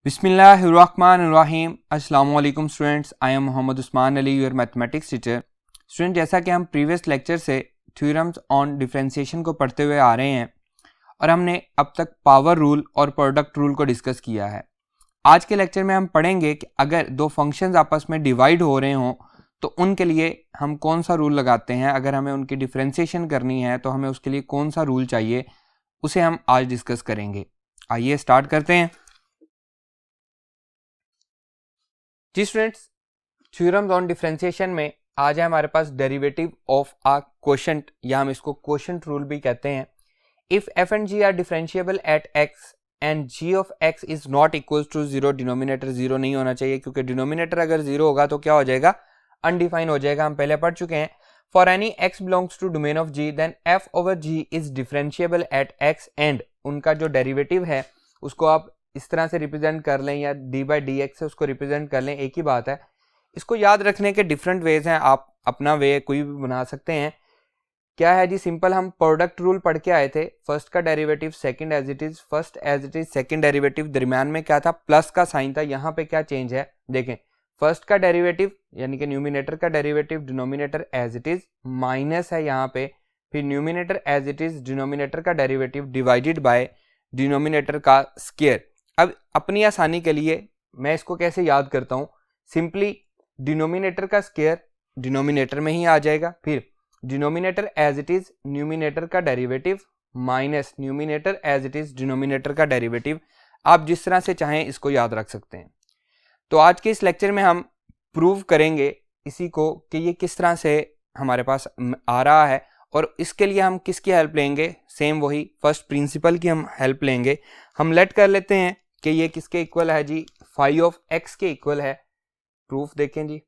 बिस्मिल्लाहिर्रहमानिर्रहीम। अस्सलाम वालेकुम students, I am Mohammad Usman Ali, your mathematics teacher. Student, जैसा कि हम प्रीवियस लेक्चर से थ्योरम्स ऑन डिफरेंशिएशन को पढ़ते हुए आ रहे हैं और हमने अब तक पावर रूल और प्रोडक्ट रूल को डिस्कस किया है। आज के लेक्चर में हम पढ़ेंगे कि अगर दो फंक्शंस आपस में डिवाइड हो रहे हों तो उनके लिए हम कौन सा रूल लगाते हैं। अगर हमें उनकी डिफरेंशिएशन करनी है तो हमें उसके लिए कौन सा रूल चाहिए, उसे हम आज डिस्कस करेंगे। आइए स्टार्ट करते हैं। जी स्टूडेंट्स, थ्योरम्स ऑन डिफरेंशिएशन में आज है हमारे पास डेरिवेटिव ऑफ अ क्वोशंट, या हम इसको क्वोशंट रूल भी कहते हैं। If f and g are differentiable at x and g of x is not equal to zero, denominator zero नहीं होना चाहिए, क्योंकि डिनोमिनेटर अगर जीरो होगा तो क्या हो जाएगा, अनडिफाइन हो जाएगा। हम पहले पढ़ चुके हैं। For any x belongs to domain of g then f over g is differentiable at x and, उनका जो डेरिवेटिव है उसको आप इस तरह से रिप्रेजेंट कर लें या डी बाई डी एक्स से उसको रिप्रेजेंट कर लें, एक ही बात है। इसको याद रखने के डिफरेंट वेज हैं, आप अपना वे कोई भी बना सकते हैं। क्या है जी, सिंपल हम प्रोडक्ट रूल पढ़ के आए थे। फर्स्ट का derivative second as it is, first as it is, second derivative, दरमियान में क्या था, प्लस का साइन था। यहाँ पे क्या चेंज है देखें, फर्स्ट का डेरिवेटिव यानी कि न्यूमिनेटर का derivative, denominator as it is, minus है यहाँ पे, फिर numerator as it is, denominator का डेरिवेटिव डिवाइडेड बाय डिनोमिनेटर का स्क्वायर। अब अपनी आसानी के लिए मैं इसको कैसे याद करता हूँ, सिंपली डिनोमिनेटर का स्क्वायर डिनोमिनेटर में ही आ जाएगा, फिर denominator as it is, numerator का derivative minus numerator as it is, denominator का डेरिवेटिव। आप जिस तरह से चाहें इसको याद रख सकते हैं। तो आज के इस लेक्चर में हम प्रूव करेंगे इसी को कि ये किस तरह से हमारे पास आ रहा है, और इसके लिए हम किसकी हेल्प लेंगे, सेम वही फर्स्ट प्रिंसिपल की हम हेल्प लेंगे। हम लेट कर लेते हैं कि ये किसके इक्वल है जी, फाई ऑफ एक्स के इक्वल है। प्रूफ देखें जी,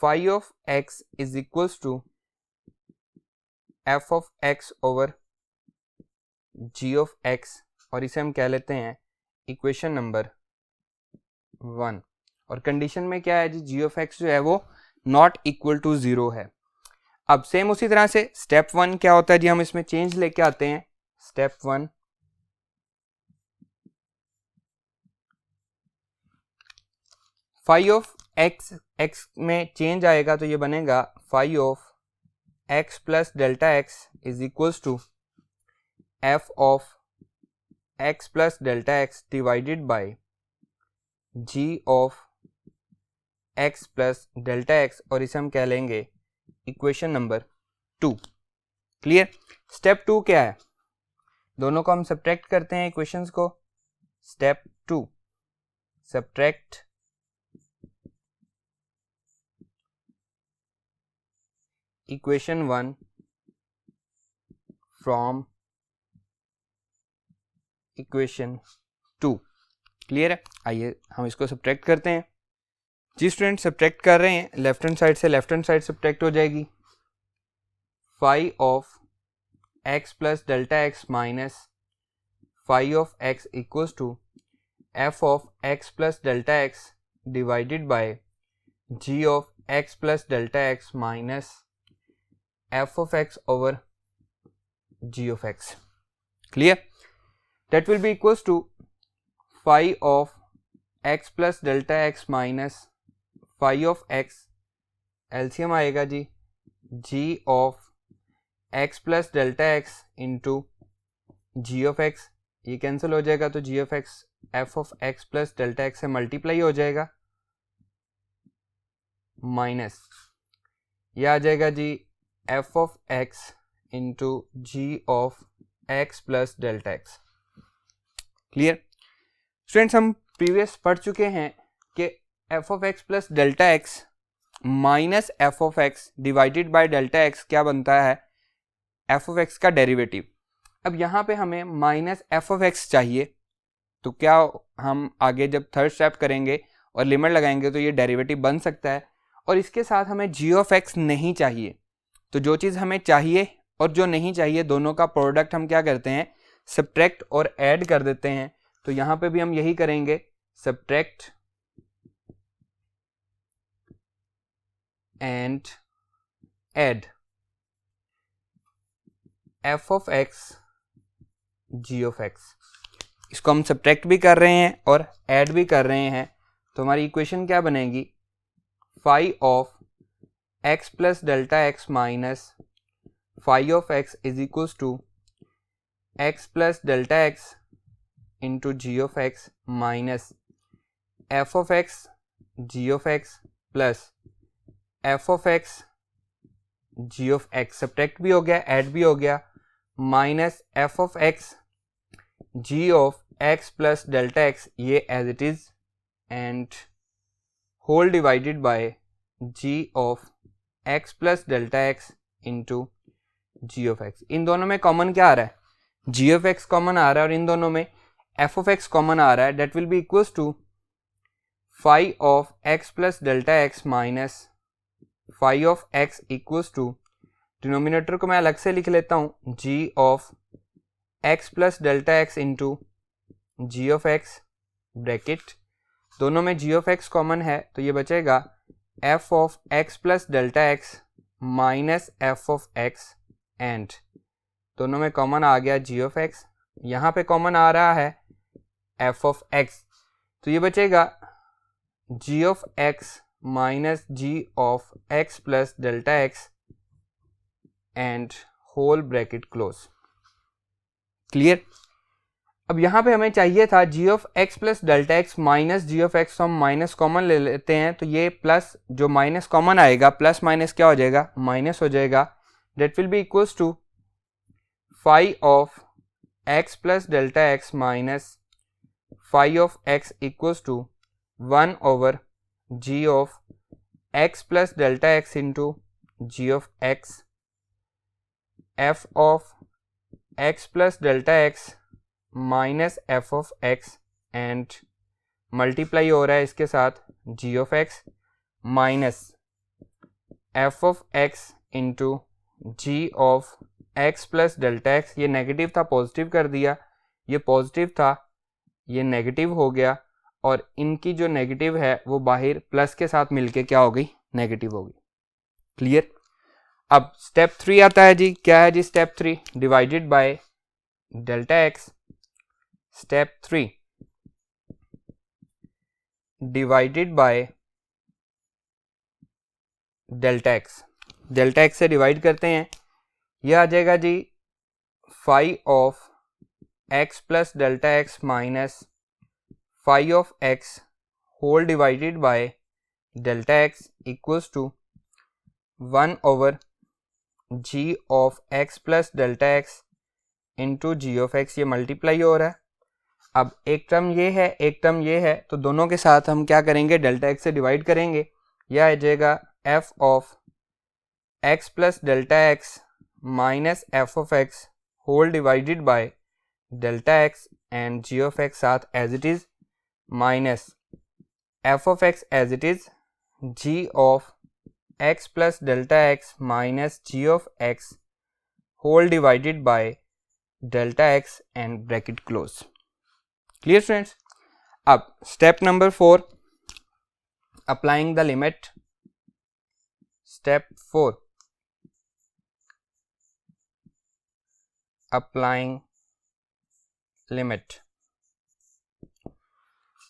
phi of x is equals to F of x over ji of x, और इसे हम कह लेते हैं इक्वेशन नंबर 1। और कंडीशन में क्या है जी, जी ऑफ एक्स जो है वो नॉट इक्वल टू जीरो है। अब सेम उसी तरह से स्टेप 1 क्या होता है जी, हम इसमें चेंज लेके आते हैं। Step 1, phi of x, x में चेंज आएगा तो ये बनेगा phi of x plus delta x is equals to F of x plus delta x divided by g of x plus delta x, और इसे हम कह लेंगे इक्वेशन नंबर 2। क्लियर। स्टेप 2 क्या है, दोनों को हम सब्ट्रैक्ट करते हैं इक्वेशंस को। Step 2, subtract equation 1 from equation 2। Clear है। आइए हम इसको सब्ट्रैक्ट करते हैं। जी स्टूडेंट, सब्ट्रैक्ट कर रहे हैं, लेफ्ट हैंड साइड से लेफ्ट हैंड साइड सब्ट्रैक्ट हो जाएगी। Phi of x plus delta x minus phi of x equals to F of x plus delta x divided by g of x plus delta x minus F of x over ji of x. Clear. That will be equals to phi of x plus delta x minus phi of x, LCM आएगा जी, g of x plus delta x into ji of x, ये cancel हो जाएगा तो जी of x F of x plus delta x से multiply हो जाएगा, minus ये आ जाएगा G F of x into ji of x plus delta X. Clear. Students, हम प्रीवियस पढ़ चुके हैं कि F of x plus delta x minus F of X divided by delta X क्या बनता है, एफ ऑफ एक्स का derivative. अब यहाँ पे हमें माइनस एफ ऑफ एक्स चाहिए, तो क्या हम आगे जब थर्ड स्टेप करेंगे और लिमिट लगाएंगे तो ये डेरिवेटिव बन सकता है। और इसके साथ हमें जी ऑफ एक्स नहीं चाहिए, तो जो चीज़ हमें चाहिए और जो नहीं चाहिए दोनों का प्रोडक्ट हम क्या करते हैं, सब्ट्रैक्ट और ऐड कर देते हैं। तो यहाँ पे भी हम यही करेंगे, subtract and add f of x g of x. इसको हम सब्ट्रैक्ट भी कर रहे हैं और ऐड भी कर रहे हैं, तो हमारी इक्वेशन क्या बनेगी, phi of x plus delta x minus phi of x is equals to x plus delta x into ji of x minus F of x g of x plus f of x g of x, subtract भी हो गया, add भी हो गया, minus F of x g of x plus delta x, ये as it is, and whole divided by g of x plus delta x into ji of x. इन दोनों में कॉमन क्या आ रहा है, जी ऑफ एक्स कॉमन आ रहा है और इन दोनों में एफ ऑफ एक्स कॉमन आ रहा है, that will be equals to phi of x plus delta x minus phi of x equals to, denominator को मैं अलग से लिख लेता हूं, g of x plus delta x into ji of x, bracket, दोनों में जी ऑफ एक्स कॉमन है तो ये बचेगा F of x plus delta x minus F of x, and दोनों में कॉमन आ गया जी ऑफ एक्स, यहाँ पे कॉमन आ रहा है एफ ऑफ एक्स, तो ये बचेगा g of x minus g of x plus delta x and whole bracket close. Clear. अब यहाँ पे हमें चाहिए था g of x plus delta x minus g of x, हम माइनस कॉमन ले लेते हैं, तो ये प्लस जो माइनस कॉमन आएगा, प्लस माइनस क्या हो जाएगा, माइनस हो जाएगा, that will be equals to phi of x plus delta x minus phi of x equals to 1 over ji of x plus delta x into ji of x, F of x plus delta x minus F of x, and multiply हो रहा है इसके साथ g of x minus F of x into ji of x plus delta x, ये negative था positive कर दिया, ये पॉजिटिव था ये नेगेटिव हो गया, और इनकी जो नेगेटिव है वो बाहर प्लस के साथ मिलके क्या हो गई, नेगेटिव हो गई। क्लियर। अब स्टेप 3 आता है जी, क्या है जी step 3, divided by delta x. Step 3 divided by delta x, delta x से डिवाइड करते हैं, यह आ जाएगा जी phi of x plus delta x minus phi of x whole divided by delta x equals to 1 over ji of x plus delta x into ji of x, ये multiply हो रहा है। अब एक टर्म ये है एक टर्म ये है, तो दोनों के साथ हम क्या करेंगे, डेल्टा एक्स से डिवाइड करेंगे, यह आ जाएगा f of x plus delta x minus F of x whole divided by delta x and g of x साथ as it is, minus F of x as it is, g of x plus delta x minus g of x whole divided by delta x and bracket close. Clear friends. अब step number 4, applying the limit. Step 4, applying limit.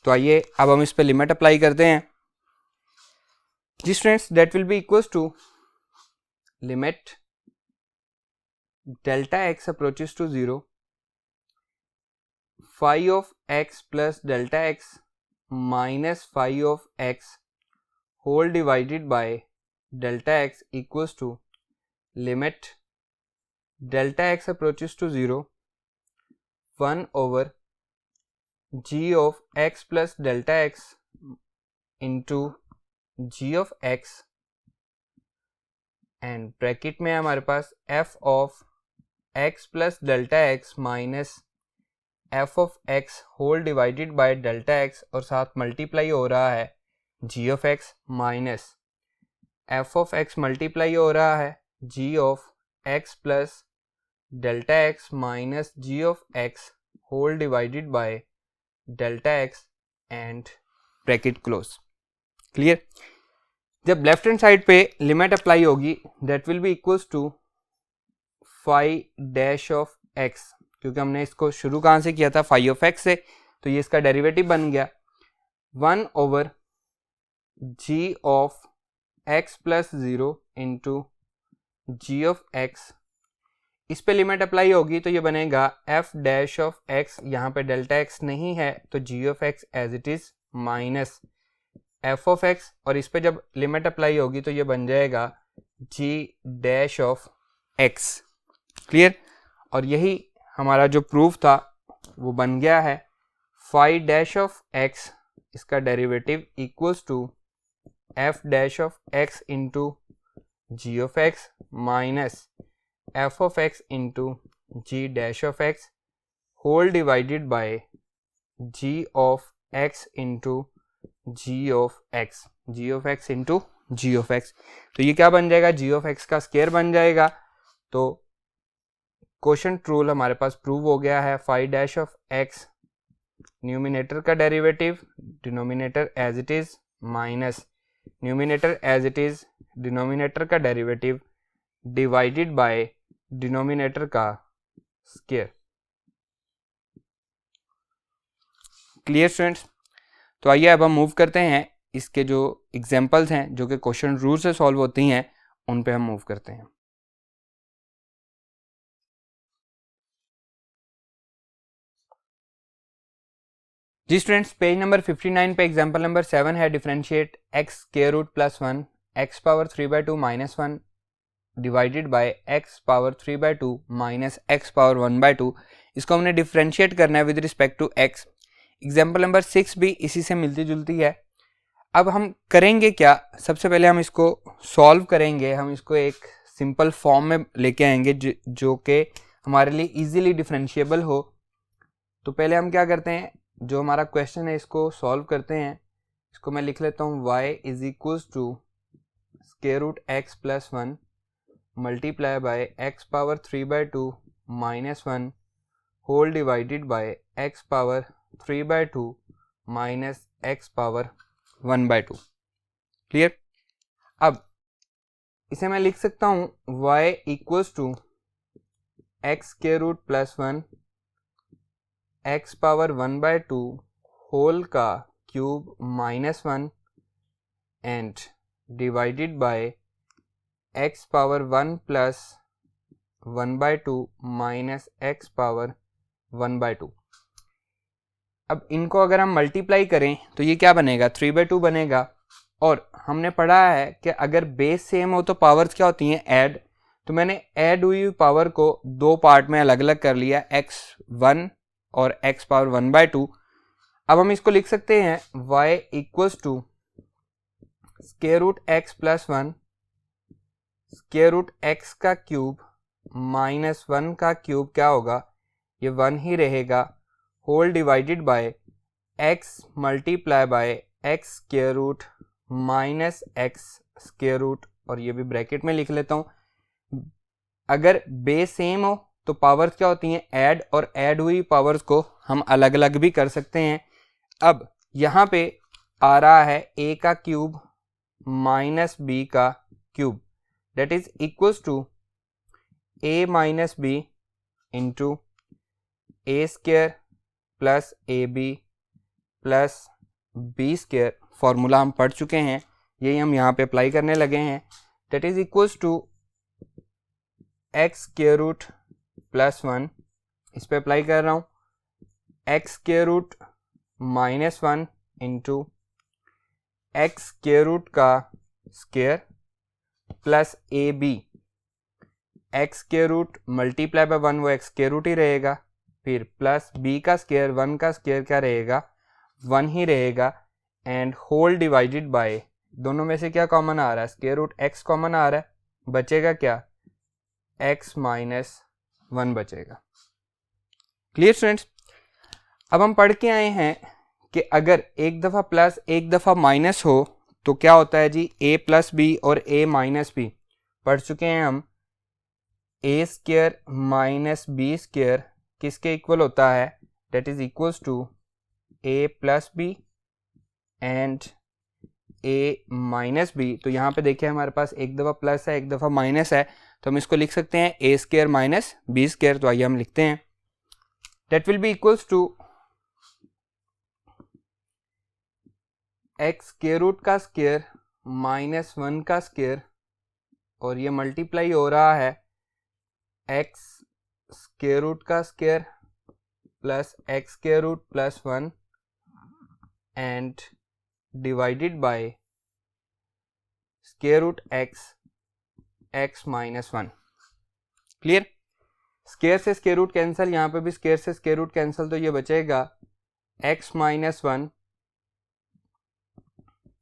तो आइए अब हम इस पे limit apply करते हैं जी students, that will be equals to limit delta x approaches to 0, phi of x plus delta x minus phi of x whole divided by delta x equals to limit delta x approaches to 0, 1 over ji of x plus delta x into ji of x, and bracket में हमारे पास f of x plus delta x minus F of x whole divided by delta x, और साथ multiply हो रहा है g of x minus F of x multiply हो रहा है g of x plus delta x minus g of x whole divided by delta x and bracket close. Clear. जब left hand side पे limit apply होगी, that will be equals to phi dash of x, क्योंकि हमने इसको शुरू कहाँ से किया था, फाई ऑफ एक्स से, तो ये इसका डेरिवेटिव बन गया 1 over ji of x plus 0 into ji of x. इस पे लिमिट अप्लाई होगी तो ये बनेगा एफ डैश ऑफ एक्स, यहाँ पे डेल्टा एक्स नहीं है तो जी of x as it is minus F of x, और इस पे जब लिमिट अप्लाई होगी तो ये बन जाएगा जी डैश ऑफ एक्स। क्लियर? और यही हमारा जो प्रूफ था वो बन गया है। फाई डैश ऑफ एक्स, इसका derivative equals to f dash of x into ji of x minus F of x into g dash of x whole divided by g of x into ji of x, g of x into ji of x. तो ये क्या बन जाएगा, g of x का square बन जाएगा। तो quotient rule हमारे पास प्रूव हो गया है। Phi dash of x numerator का derivative, denominator as it is minus numerator as it is denominator का डेरिवेटिव डिवाइडेड बाय डिनोमिनेटर का स्क्वायर। Clear students? तो आइए अब हम मूव करते हैं, इसके जो एग्जांपल्स हैं जो कि क्वेश्चन रूल से सॉल्व होती हैं उन पे हम मूव करते हैं। जी स्टूडेंट्स, पेज नंबर 59 पे एग्जांपल नंबर 7 है। Differentiate x square root plus 1 x power 3/2 minus 1 divided by x power 3/2 minus x power 1/2। इसको हमने डिफरेंशिएट करना है with respect to x. Example number 6 भी इसी से मिलती जुलती है। अब हम करेंगे क्या, सबसे पहले हम इसको सॉल्व करेंगे, हम इसको एक सिंपल फॉर्म में लेके आएंगे जो कि हमारे लिए इजीली डिफरेंशिएबल हो। तो पहले हम क्या करते हैं, जो हमारा क्वेश्चन है इसको सॉल्व करते हैं। इसको मैं लिख लेता हूँ y is equals to square root x plus 1 multiply by x power 3/2 minus 1 whole divided by x power 3/2 minus x power 1/2। Clear? अब इसे मैं लिख सकता हूँ y equals to x square root plus 1 x power 1/2 whole का cube minus 1 and divided by x power 1 plus 1/2 minus x power 1/2। अब इनको अगर हम मल्टीप्लाई करें तो ये क्या बनेगा, 3/2 बनेगा। और हमने पढ़ा है कि अगर बेस सेम हो तो पावर्स क्या होती हैं, ऐड। तो मैंने ऐड हुई पावर को दो पार्ट में अलग अलग कर लिया, x1 और x पावर 1/2। अब हम इसको लिख सकते हैं y equals to square root x plus 1 square root x का क्यूब माइनस 1 का क्यूब क्या होगा, ये 1 ही रहेगा, whole divided by x multiply by x square root minus x square root, और ये भी ब्रैकेट में लिख लेता हूँ। अगर बेस सेम हो तो पावर्स क्या होती हैं, ऐड, और ऐड हुई पावर्स को हम अलग अलग भी कर सकते हैं। अब यहाँ पे आ रहा है a का क्यूब माइनस b का cube, that is equals to a minus b into a square plus ab plus b square। Formula हम पढ़ चुके हैं, यही हम यहाँ पे अप्लाई करने लगे हैं। that is equals to x square root plus 1, इस पे अप्लाई कर रहा हूँ, x square root minus 1 into x square root का square plus a b, x square root multiply by 1 वो एक्स स्क्वायर रूट ही रहेगा, फिर प्लस बी का स्क्वायर, 1 का स्क्वायर क्या रहेगा, 1 ही रहेगा, एंड होल डिवाइडेड बाय, दोनों में से क्या कॉमन आ रहा है, स्क्वायर रूट एक्स कॉमन आ रहा है, बचेगा क्या, एक्स माइनस 1 बचेगा। Clear students? अब हम पढ़ के आए हैं कि अगर एक दफ़ा प्लस एक दफ़ा माइनस हो तो क्या होता है जी, a प्लस बी और a माइनस बी पढ़ चुके हैं हम। a square minus b square किसके इक्वल होता है, that is equals to a plus b and a minus b. तो यहाँ पे देखिए हमारे पास एक दफ़ा प्लस है एक दफ़ा माइनस है, तो हम इसको लिख सकते हैं a square minus b square. तो आइए हम लिखते हैं that will be equals to x square root का स्क्वायर माइनस 1 का स्क्वायर, और ये मल्टीप्लाई हो रहा है x स्क्वायर रूट का square plus x square root plus 1 and divided by square root x minus 1। Clear? Square से स्क्वायर रूट कैंसिल, यहाँ पे भी स्क्वायर से स्क्वायर रूट कैंसिल, तो ये बचेगा x minus 1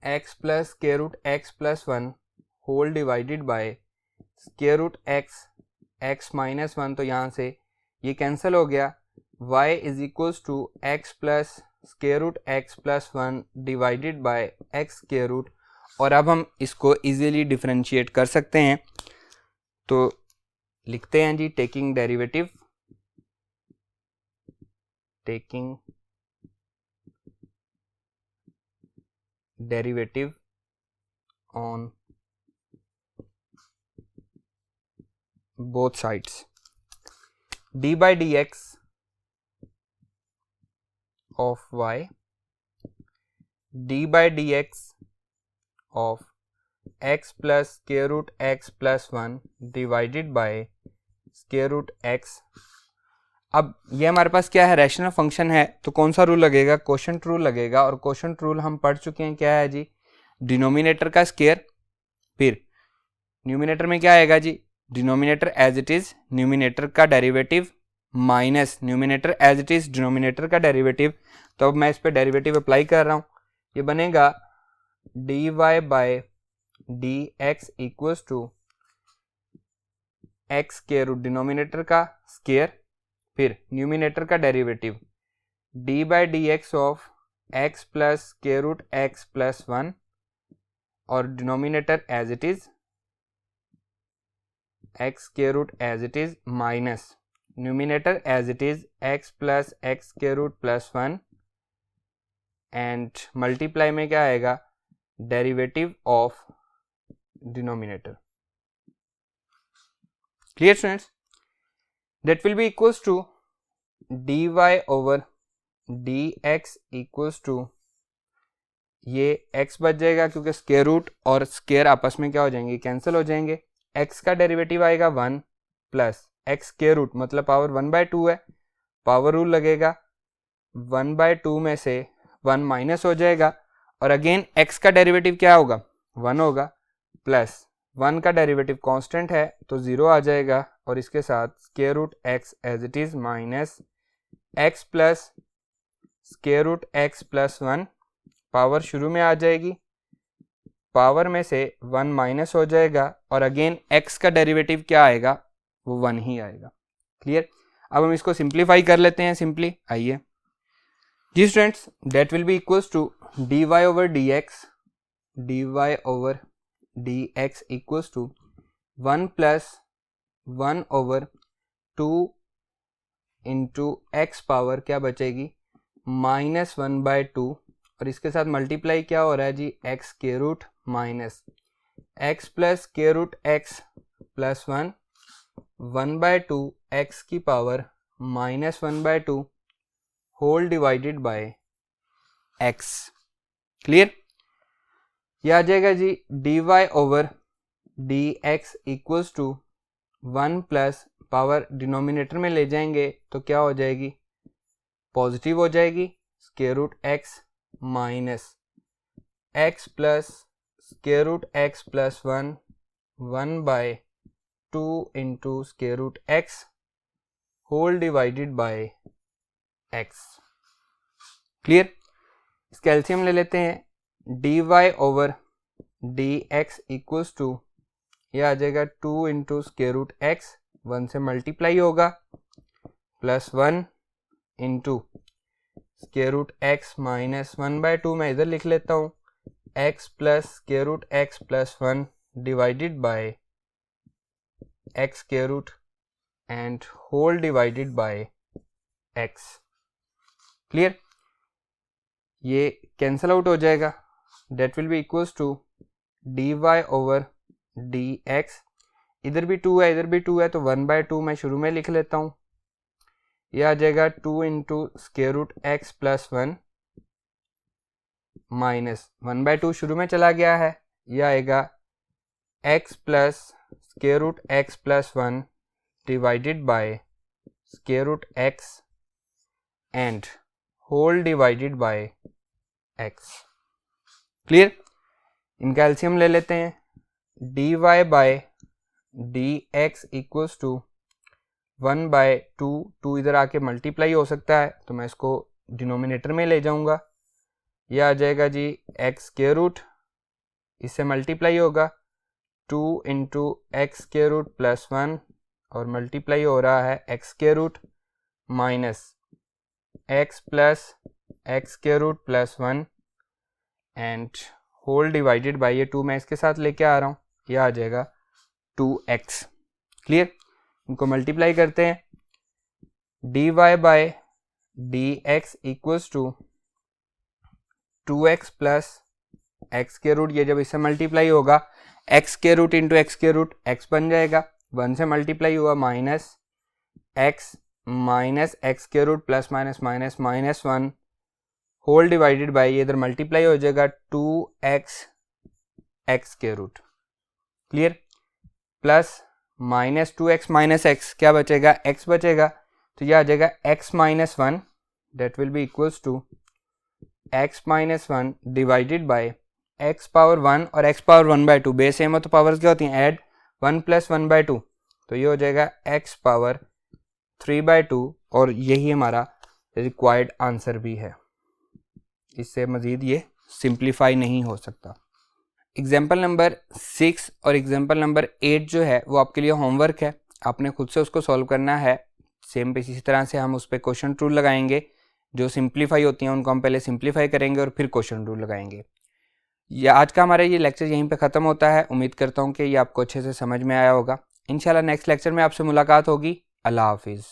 x plus square root x plus 1 whole divided by square root x minus 1, तो यहाँ से ये कैंसिल हो गया, y is equals to x plus square root x plus 1 divided by x square root. और अब हम इसको इजीली डिफरेंशिएट कर सकते हैं, तो लिखते हैं जी taking derivative on both sides, d by dx of y, d by dx of x plus square root x plus 1 divided by square root x। अब ये हमारे पास क्या है, रैशनल फंक्शन है, तो कौन सा रूल लगेगा, कोशेंट रूल लगेगा। और कोशेंट रूल हम पढ़ चुके हैं, क्या है जी, डिनोमिनेटर का स्क्वायर, फिर न्यूमिनेटर में क्या आएगा जी, denominator as it is numerator का derivative minus numerator as it is denominator का डेरिवेटिव। तो अब मैं इस पर डेरिवेटिव अप्लाई कर रहा हूँ, ये बनेगा dy by dx equals to x square root denominator का स्क्वायर, फिर न्यूमिनेटर का derivative d by dx of x plus square root x plus 1, और denominator as it is x square root as it is minus numerator as it is x plus x square root plus 1 and multiply में क्या आएगा, derivative of denominator. Clear students? That will be equals to dy over dx equals to, ये x बच जाएगा क्योंकि square root और square आपस में क्या हो जाएंगे, कैंसिल हो जाएंगे। x का डेरिवेटिव आएगा 1 प्लस x स्क्वायर रूट मतलब पावर 1/2 है, पावर रूल लगेगा, 1/2 में से 1 माइनस हो जाएगा, और अगेन x का डेरिवेटिव क्या होगा, 1 होगा, प्लस 1 का डेरिवेटिव कांस्टेंट है तो 0 आ जाएगा, और इसके साथ square root x as it is minus x plus square root x plus 1, power शुरू में आ जाएगी, पावर में से 1 माइनस हो जाएगा, और अगेन x का डेरिवेटिव क्या आएगा, वो 1 ही आएगा। क्लियर? अब हम इसको सिंप्लीफाई कर लेते हैं सिंपली, आइए जी students, that will be equals to dy over dx equals to 1 plus 1 over 2 into x power क्या बचेगी, माइनस 1/2, और इसके साथ मल्टीप्लाई क्या हो रहा है जी, x square root minus x plus square root x plus 1 1/2 x की power minus 1/2 whole divided by x। Clear? यह आ जाएगा जी dy over dx equals to 1 plus power denominator में ले जाएंगे तो क्या हो जाएगी, पॉजिटिव हो जाएगी, square root x minus x plus square root x plus 1 1/2 into square root x whole divided by x। Clear? इसका एलसीएम ले लेते हैं, dy over dx equals to, यह आ जाएगा 2 इंटू स्क्वायर रूट x, 1 से मल्टीप्लाई होगा, plus 1 into square root x minus 1/2, मैं इधर लिख लेता हूँ, x plus square root x plus 1 divided by x square root and whole divided by x। Clear? ये कैंसल आउट हो जाएगा, that will be equals to dy over dx, इधर भी 2 है इधर भी 2 है, तो 1/2 मैं शुरू में लिख लेता हूँ, ये आ जाएगा 2 into square root x plus 1 minus 1/2 शुरू में चला गया है, यह आएगा x plus square root x plus 1 divided by square root x and whole divided by x। Clear? इनका एलसीएम ले लेते हैं। dy by dx equals to 1/2, 2 इधर आके मल्टीप्लाई हो सकता है तो मैं इसको डिनोमिनेटर में ले जाऊंगा। यह आ जाएगा जी एक्स स्क्वायर रूट, इससे मल्टीप्लाई होगा 2 into x square root plus 1 और मल्टीप्लाई हो रहा है x square root minus x plus x square root plus 1 and whole divided by ये 2 मैं इसके साथ लेके आ रहा हूँ, यह आ जाएगा 2x। क्लियर? इनको मल्टीप्लाई करते हैं। dy by dx equals to 2x plus x के रूट, ये जब इससे मल्टीप्लाई होगा एक्स के रूट इंटू एक्स के रूट एक्स बन जाएगा, 1 से मल्टीप्लाई हुआ माइनस एक्स के root plus minus minus minus 1 whole divided by ये इधर मल्टीप्लाई हो जाएगा 2x एक्स के root. Clear? Plus minus 2x minus x क्या बचेगा, x बचेगा, तो यह आ जाएगा x minus 1 that will be equals to x minus 1 divided by x power 1 और x पावर 1/2 बेस सेम हो तो पावर्स क्या होती हैं, ऐड 1 प्लस 1/2, तो ये हो जाएगा x पावर 3/2 और यही हमारा रिक्वायर्ड आंसर भी है। इससे मज़ीद ये सिंप्लीफाई नहीं हो सकता। एग्जाम्पल नंबर 6 और एग्जाम्पल नंबर 8 जो है वो आपके लिए होमवर्क है, आपने खुद से उसको सॉल्व करना है। सेम इसी तरह से हम उस पर क्वेश्चन रूल लगाएंगे, जो सिंप्लीफाई होती हैं उनको हम पहले सिंप्लीफाई करेंगे और फिर क्वेश्चन रूल लगाएंगे। या आज का हमारा ये लेक्चर यहीं पे ख़त्म होता है। उम्मीद करता हूँ कि ये आपको अच्छे से समझ में आया होगा। इंशाल्लाह नेक्स्ट लेक्चर में आपसे मुलाकात होगी। अल्लाह हाफिज़।